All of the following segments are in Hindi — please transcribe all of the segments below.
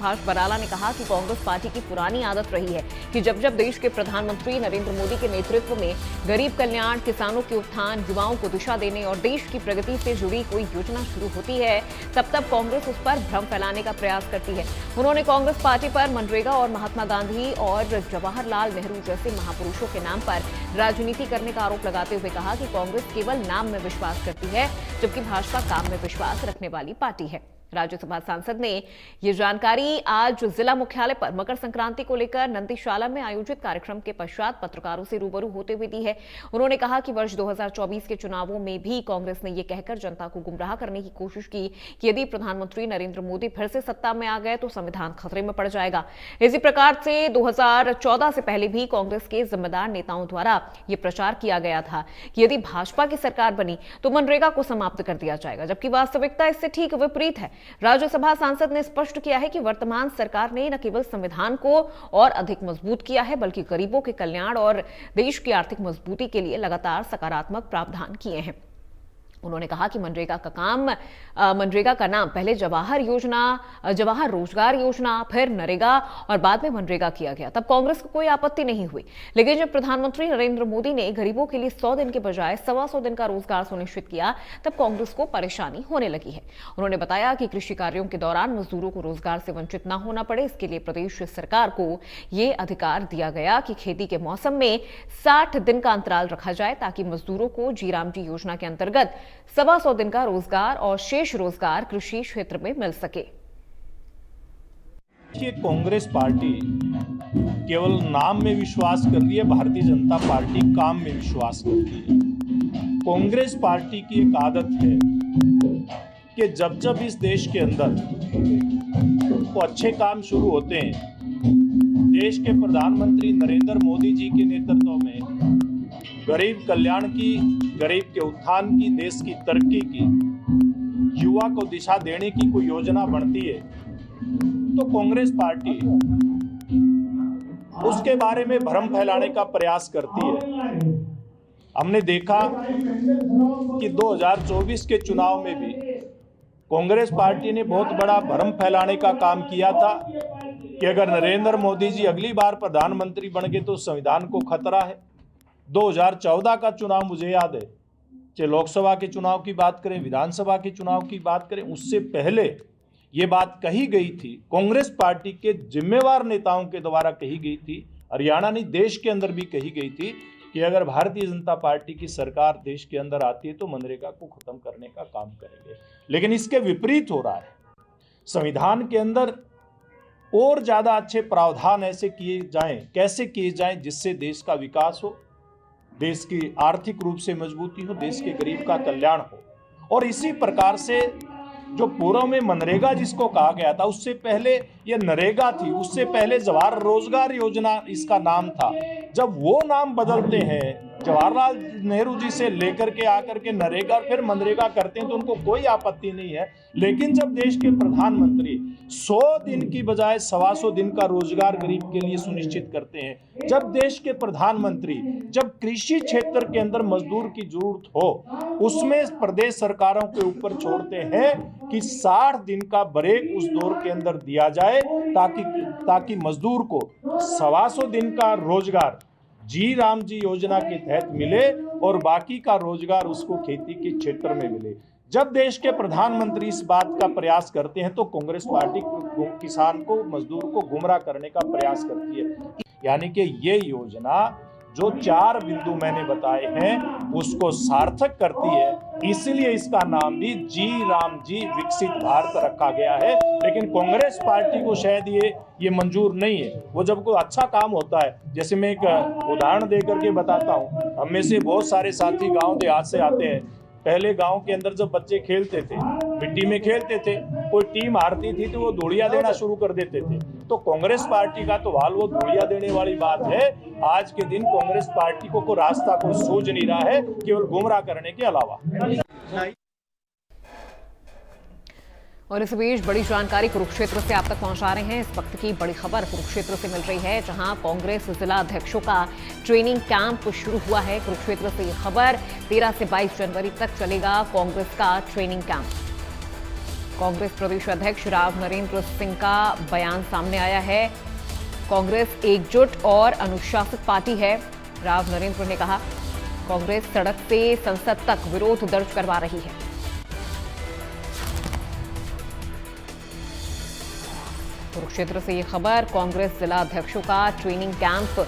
सुभाष बराला ने कहा कि कांग्रेस पार्टी की पुरानी आदत रही है कि जब जब देश के प्रधानमंत्री नरेंद्र मोदी के नेतृत्व में गरीब कल्याण, किसानों के उत्थान, युवाओं को दिशा देने और देश की प्रगति से जुड़ी कोई योजना शुरू होती है, तब तब कांग्रेस उस पर भ्रम फैलाने का प्रयास करती है। उन्होंने कांग्रेस पार्टी पर मनरेगा और महात्मा गांधी और जवाहरलाल नेहरू जैसे महापुरुषों के नाम पर राजनीति करने का आरोप लगाते हुए कहा कि कांग्रेस केवल नाम में विश्वास करती है, जबकि भाजपा काम में विश्वास रखने वाली पार्टी है। राज्यसभा सांसद ने ये जानकारी आज जिला मुख्यालय पर मकर संक्रांति को लेकर नंदीशाला में आयोजित कार्यक्रम के पश्चात पत्रकारों से रूबरू होते हुए दी है। उन्होंने कहा कि वर्ष 2024 के चुनावों में भी कांग्रेस ने ये कहकर जनता को गुमराह करने की कोशिश की कि यदि प्रधानमंत्री नरेंद्र मोदी फिर से सत्ता में आ गए तो संविधान खतरे में पड़ जाएगा। इसी प्रकार से 2014 से पहले भी कांग्रेस के जिम्मेदार नेताओं द्वारा ये प्रचार किया गया था कि यदि भाजपा की सरकार बनी तो मनरेगा को समाप्त कर दिया जाएगा, जबकि वास्तविकता इससे ठीक विपरीत है। राज्यसभा सांसद ने स्पष्ट किया है कि वर्तमान सरकार ने न केवल संविधान को और अधिक मजबूत किया है, बल्कि गरीबों के कल्याण और देश की आर्थिक मजबूती के लिए लगातार सकारात्मक प्रावधान किए हैं। उन्होंने कहा कि मनरेगा का नाम पहले जवाहर रोजगार योजना, फिर नरेगा और बाद में मनरेगा किया गया। तब कांग्रेस को कोई आपत्ति नहीं हुई, लेकिन जब प्रधानमंत्री नरेंद्र मोदी ने गरीबों के लिए 100 दिन के बजाय 125 दिन का रोजगार सुनिश्चित किया, तब कांग्रेस को परेशानी होने लगी है। उन्होंने बताया कि कृषि कार्यों के दौरान मजदूरों को रोजगार से वंचित न होना पड़े, इसके लिए प्रदेश सरकार को ये अधिकार दिया गया कि खेती के मौसम में 60 दिन का अंतराल रखा जाए, ताकि मजदूरों को जी राम जी योजना के अंतर्गत 125 दिन का रोजगार और शेष रोजगार कृषि क्षेत्र में मिल सके। कांग्रेस पार्टी केवल नाम में विश्वास कर रही है, भारतीय जनता पार्टी काम में विश्वास करती है। कांग्रेस पार्टी की एक आदत है कि जब जब इस देश के अंदर तो अच्छे काम शुरू होते हैं, देश के प्रधानमंत्री नरेंद्र मोदी जी के नेतृत्व में गरीब कल्याण की, गरीब के उत्थान की, देश की तरक्की की, युवा को दिशा देने की कोई योजना बनती है तो कांग्रेस पार्टी उसके बारे में भ्रम फैलाने का प्रयास करती है। हमने देखा कि 2024 के चुनाव में भी कांग्रेस पार्टी ने बहुत बड़ा भ्रम फैलाने का काम किया था कि अगर नरेंद्र मोदी जी अगली बार प्रधानमंत्री बन गए तो संविधान को खतरा है। 2014 का चुनाव मुझे याद है, चाहे लोकसभा के चुनाव की बात करें, विधानसभा के चुनाव की बात करें, उससे पहले ये बात कही गई थी, कांग्रेस पार्टी के जिम्मेवार नेताओं के द्वारा कही गई थी, हरियाणा नहीं देश के अंदर भी कही गई थी कि अगर भारतीय जनता पार्टी की सरकार देश के अंदर आती है तो मनरेगा को खत्म करने का काम करेंगे। लेकिन इसके विपरीत हो रहा है। संविधान के अंदर और ज्यादा अच्छे प्रावधान ऐसे किए जाएं, कैसे किए जाएं जिससे देश का विकास हो, देश की आर्थिक रूप से मजबूती हो, देश के गरीब का कल्याण हो। और इसी प्रकार से जो पूर्व में मनरेगा जिसको कहा गया था, उससे पहले ये नरेगा थी, उससे पहले जवाहर रोजगार योजना इसका नाम था। जब वो नाम बदलते हैं, जवाहरलाल नेहरू जी से लेकर के आकर के नरेगा फिर मनरेगा करते हैं तो उनको कोई आपत्ति नहीं है। लेकिन जब देश के प्रधानमंत्री 100 दिन की बजाय 125 दिन का रोजगार गरीब के लिए सुनिश्चित करते हैं, जब देश के प्रधानमंत्री जब कृषि क्षेत्र के अंदर मजदूर की जरूरत हो, उसमें प्रदेश सरकारों के ऊपर छोड़ते हैं कि 60 दिन का ब्रेक उस दौर के अंदर दिया जाए ताकि मजदूर को 125 दिन का रोजगार जी राम जी योजना के तहत मिले और बाकी का रोजगार उसको खेती के क्षेत्र में मिले। जब देश के प्रधानमंत्री इस बात का प्रयास करते हैं तो कांग्रेस पार्टी किसान को, मजदूर को गुमराह करने का प्रयास करती है। यानी कि ये योजना जो 4 बिंदु मैंने बताए हैं उसको सार्थक करती है, इसलिए इसका नाम भी जी राम जी विकसित भारत रखा गया है। लेकिन कांग्रेस पार्टी को शायद ये मंजूर नहीं है। वो जब कोई अच्छा काम होता है, जैसे मैं एक उदाहरण देकर के बताता हूँ, हम में से बहुत सारे साथी गांव देहात से आते हैं। पहले गांव के अंदर जब बच्चे खेलते थे, मिट्टी में खेलते थे, कोई टीम हारती थी तो वो धूड़ियां देना शुरू कर देते थे। तो कांग्रेस पार्टी का तो हाल वो धूड़ियां देने वाली बात है। आज के दिन कांग्रेस पार्टी को कोई रास्ता कोई सूझ नहीं रहा है, केवल गुमराह करने के अलावा। और इस बीच बड़ी जानकारी कुरुक्षेत्र से आप तक पहुंचा रहे हैं। इस वक्त की बड़ी खबर कुरुक्षेत्र से मिल रही है, जहां कांग्रेस जिला अध्यक्षों का ट्रेनिंग कैंप शुरू हुआ है। कुरुक्षेत्र से यह खबर 13 से 22 जनवरी तक चलेगा कांग्रेस का ट्रेनिंग कैंप। कांग्रेस प्रदेश अध्यक्ष राव नरेंद्र सिंह का बयान सामने आया है। कांग्रेस एकजुट और अनुशासित पार्टी है। राव नरेंद्र ने कहा, कांग्रेस सड़क से संसद तक विरोध दर्ज करवा रही है। कुरुक्षेत्र से ये खबर, कांग्रेस जिला अध्यक्षों का ट्रेनिंग कैंप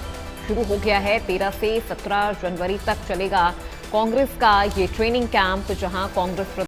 शुरू हो गया है। 13 से 17 जनवरी तक चलेगा कांग्रेस का ये ट्रेनिंग कैंप, जहां कांग्रेस